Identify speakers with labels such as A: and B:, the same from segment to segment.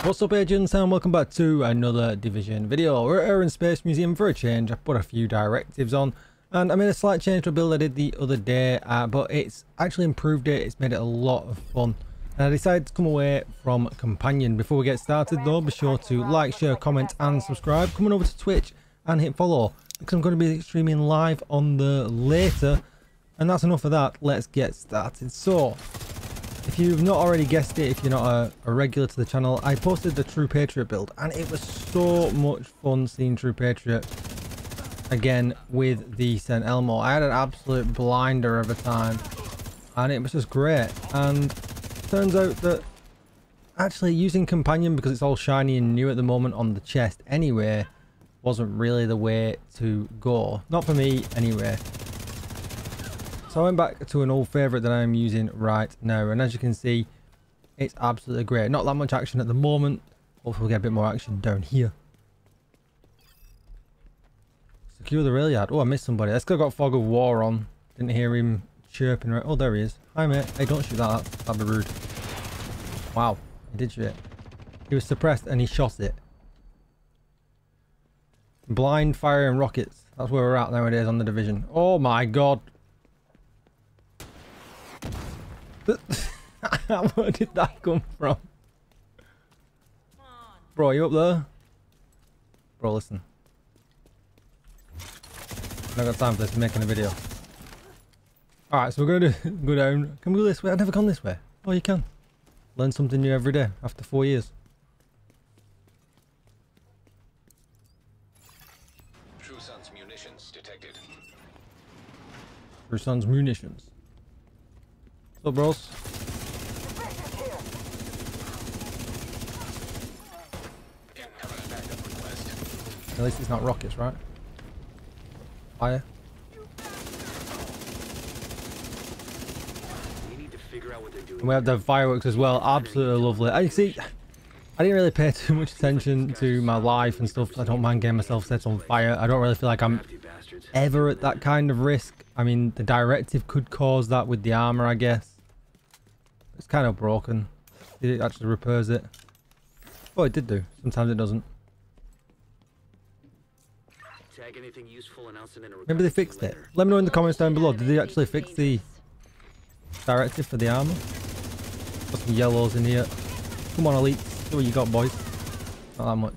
A: What's up agents, and welcome back to another Division video. We're at Air and Space Museum for a change. I put a few directives on and I made a slight change to a build I did the other day, but it's actually improved it. It's made it a lot of fun. And I decided to come away from Companion. Before we get started though, be sure to like, share, comment and subscribe. Come on over to Twitch and hit follow because I'm going to be streaming live on the later. And that's enough of that. Let's get started. So, if you've not already guessed it, if you're not a regular to the channel, I posted the True Patriot build and it was so much fun seeing True Patriot again with the St. Elmo. I had an absolute blinder of a time and it was just great. And turns out that actually using Companion, because it's all shiny and new at the moment on the chest anyway, wasn't really the way to go. Not for me anyway. So I went back to an old favourite that I'm using right now, and as you can see, it's absolutely great. Not that much action at the moment. Hopefully we'll get a bit more action down here. Secure the rail yard. Oh, I missed somebody. This guy got Fog of War on. Didn't hear him chirping. Right. Oh, there he is. Hi mate. Hey, don't shoot that. That'd be rude. Wow, he did shoot it. He was suppressed and he shot it. Blind fire and rockets. That's where we're at nowadays on the Division. Oh my god. Where did that come from? Bro, you up there? Bro, listen. I don't got time for this. I'm making a video. Alright, so we're going to go down. Can we go this way? I've never gone this way. Oh, you can. Learn something new every day after 4 years.
B: True Sun's munitions detected.
A: True Sun's munitions. What's up, bros? At least it's not rockets, right? Fire. And we have the fireworks as well. Absolutely lovely. I see. I didn't really pay too much attention to my life and stuff. I don't mind getting myself set on fire. I don't really feel like I'm ever at that kind of risk. I mean, the directive could cause that with the armor, I guess. It's kind of broken. It actually repairs it. Oh, it did do. Sometimes it doesn't. Maybe they fixed it. Let me know in the comments down below. Did they actually fix the directive for the armor? Got some yellows in here. Come on, Elite. See what you got, boys. Not that much.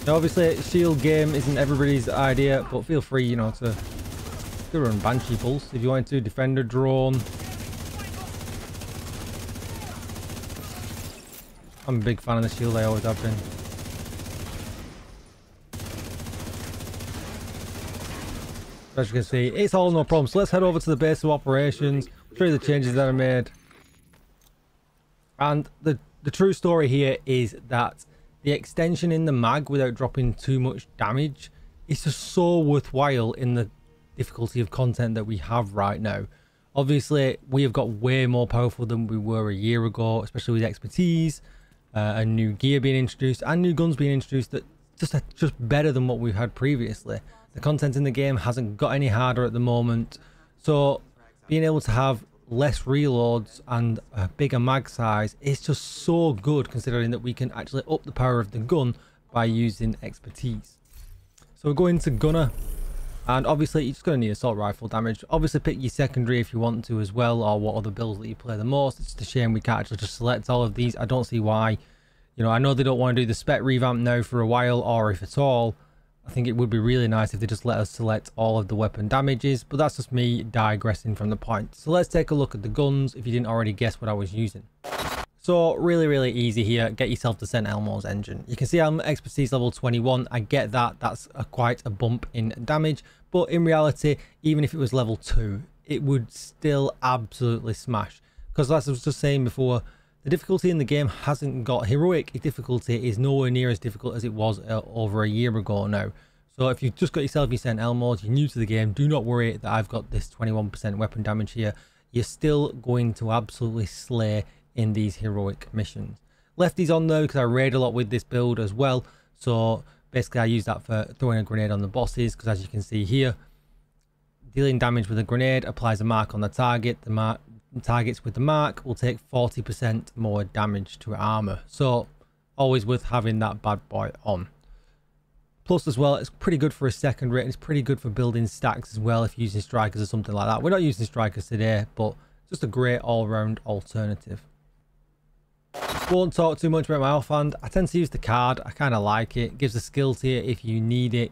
A: Now, obviously, shield game isn't everybody's idea, but feel free, you know, to run Banshee pulse if you want to. Defender drone. I'm a big fan of the shield. I always have been. As you can see, it's all no problem. So let's head over to the base of operations, show you the changes that I made. And the true story here is that the extension in the mag without dropping too much damage is just so worthwhile in the difficulty of content that we have right now. Obviously, we have got way more powerful than we were a year ago, especially with expertise, and new gear being introduced and new guns being introduced that just better than what we've had previously. The content in the game hasn't got any harder at the moment, so being able to have less reloads and a bigger mag size is just so good, considering that we can actually up the power of the gun by using expertise. So we're going to gunner, and obviously you're just going to need assault rifle damage. Obviously pick your secondary if you want to as well, or what other builds that you play the most. It's just a shame we can't actually just select all of these. I don't see why. You know, I know they don't want to do the spec revamp now for a while, or if at all. I think it would be really nice if they just let us select all of the weapon damages, but that's just me digressing from the point. So let's take a look at the guns if you didn't already guess what I was using. So really easy here. Get yourself the St. Elmo's engine. You can see I'm expertise level 21. I get that. That's quite a bump in damage, but in reality, even if it was level 2, it would still absolutely smash. Because as I was just saying before, the difficulty in the game hasn't got heroic. Difficulty is nowhere near as difficult as it was over a year ago now. So if you've just got yourself your St. Elmo's, you're new to the game, do not worry that I've got this 21% weapon damage here. You're still going to absolutely slay in these heroic missions. Left these on though because I raid a lot with this build as well. So basically I use that for throwing a grenade on the bosses, because as you can see here, Dealing damage with a grenade applies a mark on the target. The targets with the mark will take 40% more damage to armor. So always worth having that bad boy on. Plus as well, it's pretty good for a secondary, and it's pretty good for building stacks as well if you're using strikers or something like that. We're not using strikers today, but just a great all-round alternative. Won't talk too much about my offhand. I tend to use the card. I kind of like it. It gives a skill to you if you need it.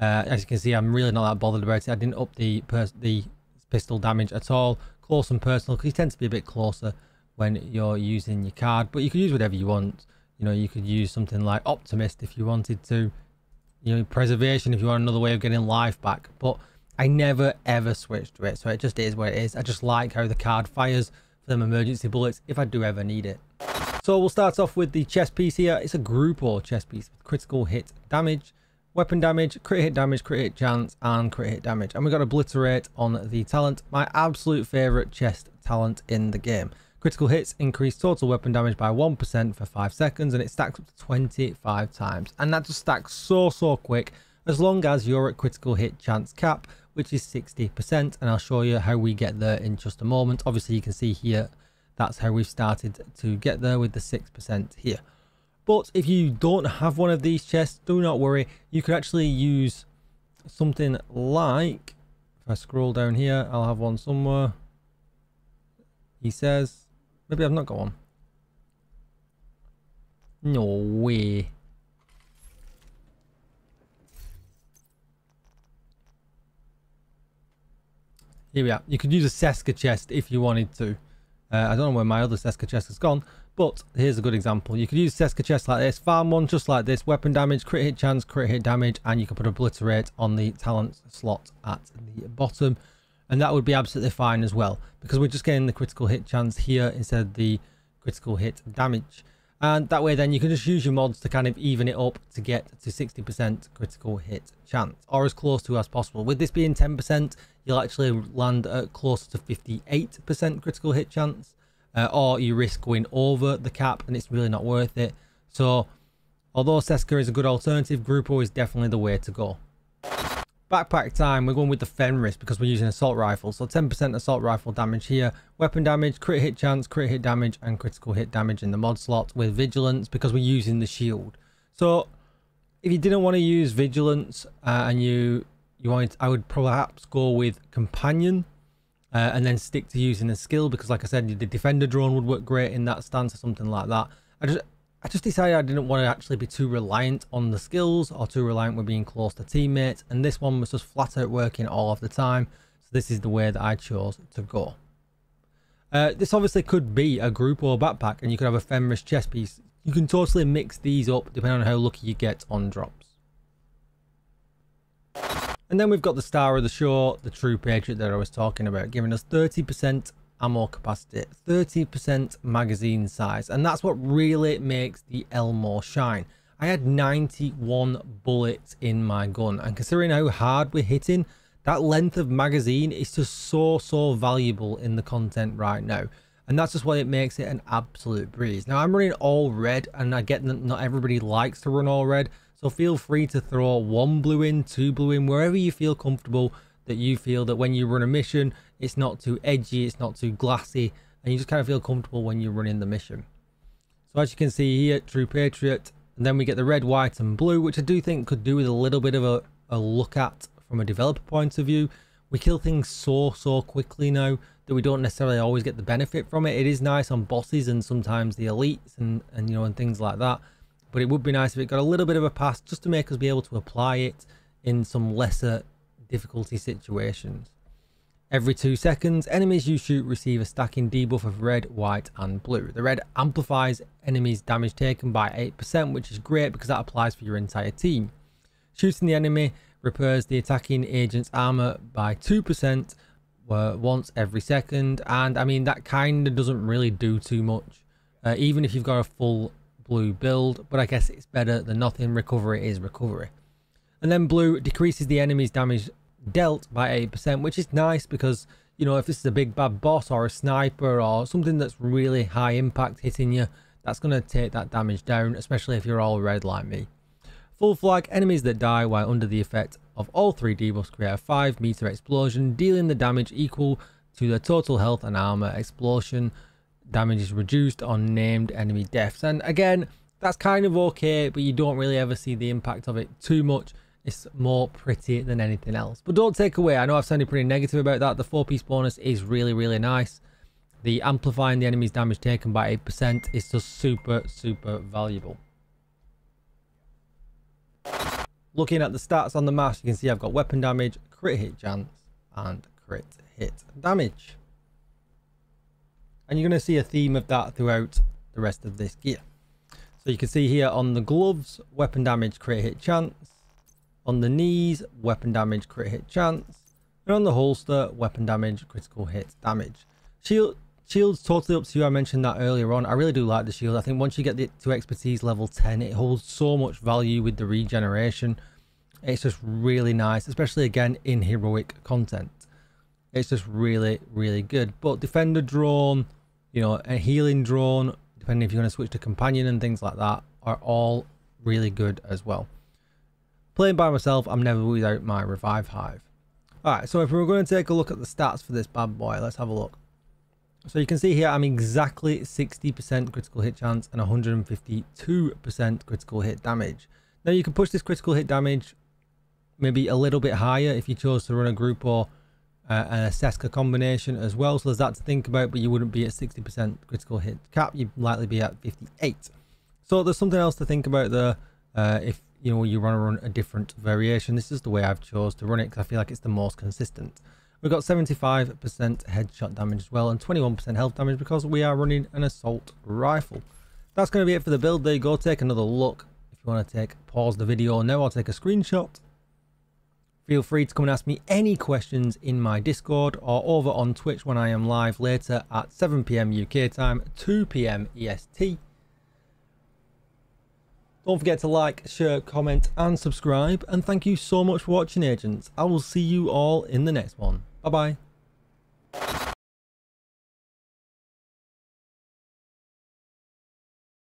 A: As you can see, I'm really not that bothered about it. I didn't up the pistol damage at all. Close and personal, because you tend to be a bit closer when you're using your card. But you can use whatever you want. You know, you could use something like Optimist if you wanted to. You know, Preservation if you want another way of getting life back. But I never ever switched to it, so it just is what it is. I just like how the card fires for them emergency bullets if I do ever need it. So we'll start off with the chest piece here. It's a group or chest piece with critical hit damage, weapon damage, crit hit chance, and crit hit damage. And we've got Obliterate on the talent, my absolute favourite chest talent in the game. Critical hits increase total weapon damage by 1% for 5 seconds, and it stacks up to 25 times. And that just stacks so quick, as long as you're at critical hit chance cap, which is 60%. And I'll show you how we get there in just a moment. Obviously, you can see here, that's how we've started to get there with the 6% here. But if you don't have one of these chests, do not worry. You could actually use something like, if I scroll down here, I'll have one somewhere. He says, maybe I've not got one. No way. Here we are. You could use a Seska chest if you wanted to. I don't know where my other Seska chest has gone, but here's a good example. You could use Seska chest like this, farm one just like this, weapon damage, crit hit chance, crit hit damage, and you can put Obliterate on the talent slot at the bottom, and that would be absolutely fine as well, because we're just getting the critical hit chance here instead of the critical hit damage. And that way then you can just use your mods to kind of even it up to get to 60% critical hit chance, or as close to as possible. With this being 10%, you'll actually land at closer to 58% critical hit chance, or you risk going over the cap and it's really not worth it. So although Seska is a good alternative, Grupo is definitely the way to go. Backpack time, we're going with the Fenris because we're using assault rifle. So 10% assault rifle damage here, weapon damage, crit hit chance, crit hit damage, and critical hit damage in the mod slot with vigilance because we're using the shield. So if you didn't want to use vigilance and you wanted, I would perhaps go with companion and then stick to using the skill, because like I said, the defender drone would work great in that stance or something like that. I just decided I didn't want to actually be too reliant on the skills or too reliant with being close to teammates, and this one was just flat out working all of the time, so this is the way that I chose to go. This obviously could be a group or backpack, and you could have a Fenris chest piece. You can totally mix these up depending on how lucky you get on drops. And then we've got the star of the show, the True Patriot that I was talking about, giving us 30% ammo capacity, 30% magazine size, and that's what really makes the Elmo shine. I had 91 bullets in my gun, and considering how hard we're hitting, that length of magazine is just so valuable in the content right now, and that's just why it makes it an absolute breeze. Now I'm running all red, and I get that not everybody likes to run all red, so feel free to throw 1 blue in, 2 blue in, wherever you feel comfortable, that you feel that when you run a mission, it's not too edgy, it's not too glassy, and you just kind of feel comfortable when you're running the mission. So as you can see here, True Patriot, and then we get the red, white, and blue, which I do think could do with a little bit of a look at from a developer point of view. We kill things so quickly now that we don't necessarily always get the benefit from it. It is nice on bosses and sometimes the elites and you know, and things like that. But it would be nice if it got a little bit of a pass just to make us be able to apply it in some lesser difficulty situations. Every 2 seconds, enemies you shoot receive a stacking debuff of red, white, and blue. The red amplifies enemies' damage taken by 8%, which is great because that applies for your entire team. Shooting the enemy repairs the attacking agent's armor by 2% once every second, and I mean that kind of doesn't really do too much, even if you've got a full blue build, but I guess it's better than nothing. Recovery is recovery. And then blue decreases the enemy's damage dealt by 8%, which is nice because, you know, if this is a big bad boss or a sniper or something that's really high impact hitting you, that's going to take that damage down, especially if you're all red like me. Full flag, enemies that die while under the effect of all 3 debuffs create a 5-meter explosion, dealing the damage equal to the total health and armor. Explosion damage is reduced on named enemy deaths. And again, that's kind of okay, but you don't really ever see the impact of it too much. It's more pretty than anything else. But don't take away, I know I've sounded pretty negative about that. The 4-piece bonus is really, really nice. The amplifying the enemy's damage taken by 8% is just super, super valuable. Looking at the stats on the mask, you can see I've got weapon damage, crit hit chance, and crit hit damage. And you're going to see a theme of that throughout the rest of this gear. So you can see here on the gloves, weapon damage, crit hit chance. On the knees, weapon damage, crit hit chance. And on the holster, weapon damage, critical hit damage. Shield's totally up to you. I mentioned that earlier on. I really do like the shield. I think once you get it to expertise level 10, it holds so much value with the regeneration. It's just really nice, especially again in heroic content. It's just really, really good. But defender drone, you know, a healing drone, depending if you're going to switch to companion and things like that, are all really good as well. Playing by myself, I'm never without my revive hive. Alright, so if we're going to take a look at the stats for this bad boy, let's have a look. So you can see here I'm exactly 60% critical hit chance and 152% critical hit damage. Now you can push this critical hit damage maybe a little bit higher if you chose to run a group or a Seska combination as well. So there's that to think about, but you wouldn't be at 60% critical hit cap. You'd likely be at 58. So there's something else to think about there. If you know you want to run a different variation, this is the way I've chose to run it because I feel like it's the most consistent. We've got 75% headshot damage as well and 21% health damage because we are running an assault rifle. That's going to be it for the build. There you go. Take another look. If you want to pause the video now or take a screenshot, feel free to come and ask me any questions in my Discord or over on Twitch when I am live later at 7 PM UK time, 2 PM EST. Don't forget to like, share, comment and subscribe, and thank you so much for watching, agents. I will see you all in the next one. Bye bye.